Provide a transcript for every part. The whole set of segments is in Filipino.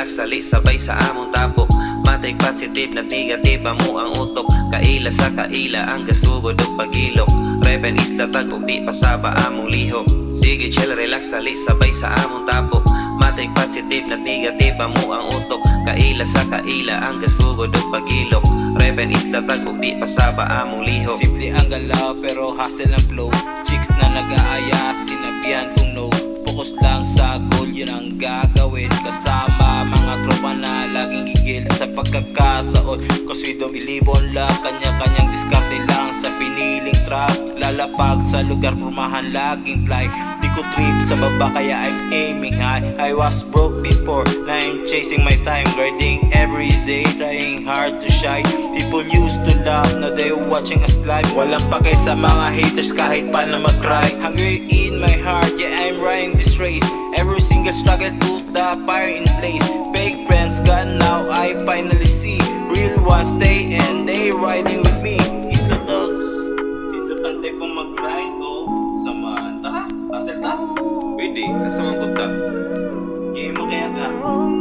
relax sali sabay sa among tapok. Matay positive na negative mo ang utok. Kaila sa kaila ang gasugod og pagilok. Reven isla tag og di pasaba among lihok. Sige chill relax sali sabay sa among tapok. Matay positive na negative mo ang utok. Kaila sa kaila ang gasugod og pagilok. Reven isla tag og di pasaba among lihok. Simple ang galaw pero hustle ang flow. Chicks na nag-aaya sinabihan kong no. Focus lang sa goal, yun ang gagawin. Kasama mga tropa na laging gigil sa pagkakataon. Cause we don't believe on luck. Kanya-kanyang diskarte lang sa piniling track. Lalapag sa lugar, pumahan laging fly. Di ko trip sa baba kaya I'm aiming high. I was broke before, now I'm chasing my time. Grinding every day, trying hard to shine. People used to laugh, now they watching us live. Walang pake sa mga haters kahit pa na mag-cry. Hungry in my heart, yeah I'm riding this race. Every single struggle put the fire in place. Fake friends gone now, I finally see. Real ones stay and they riding with me. Isla dogs, tindutan tayo pong mag-grind ko. Samahan, tara, pasel ta. Pwede, nasa mga punta. Game mo kaya ka.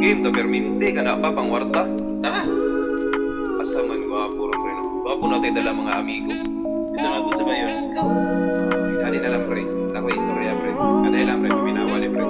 Game to perminte ka na pa pang warta. Tara. Asa man gwapo ron pre no. Gwapo na tayo dala mga amigo. Isa nga gusto ba yun? Ikaw. Ani na lang pre. Ako istorya pre. Kanay lang pre paminawali pre.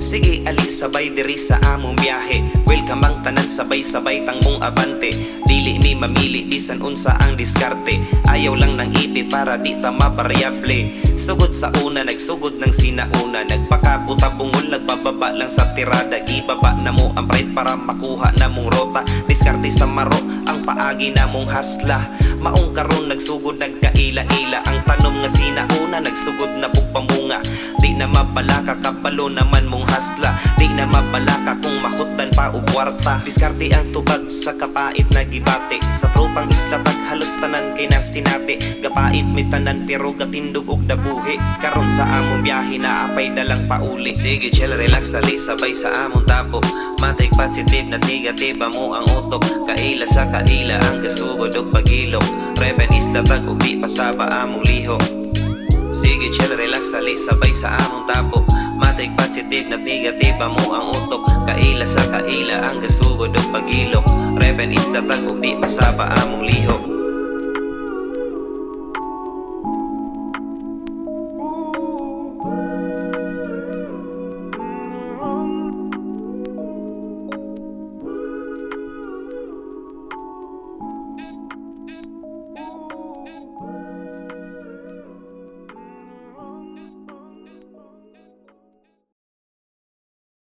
Sige ali sabay diri sa among biyahe. Welcome ang tanan sabay-sabay tang mong abante. Dili mi mamili bisan unsa ang diskarte. Ayaw lang nang ipit para di ta mapariable. Sugod sa una nagsugod ng sinauna. Nagpakabuta bungol nagbababa lang sa tirada. Gibaba na mo ang pride para makuha na mong rota. Diskarte sa maro ang paagi na mong hasla. Maong karon nagsugod nagkaila-ila. Ang tanom nga sinauna nagsugod na bugpamunga. Di na mabalaka kabalo naman mong hasla. Di na mabalaka kung mahutan pa o kwarta. Diskarte ang tubag sa kapait na gibate. Sa tropang isla tag halos tanan kay nasinati. Gapait may tanan pero gatindog og dabuhi. Karon sa among biyahe na apay dalang pauli. Sige chill relax sali sabay sa among tapok. Matay positive na negative mo ang utok. Kaila sa kaila ang gasugod og pagilok. Reven isla tag og di pasaba among lihok. Sige chill relax sali sabay sa among tapok. Matay positive na negative mo ang utok. Kaila sa kaila ang gasugod og pagilok. Reven isla tag og di pasaba among lihok.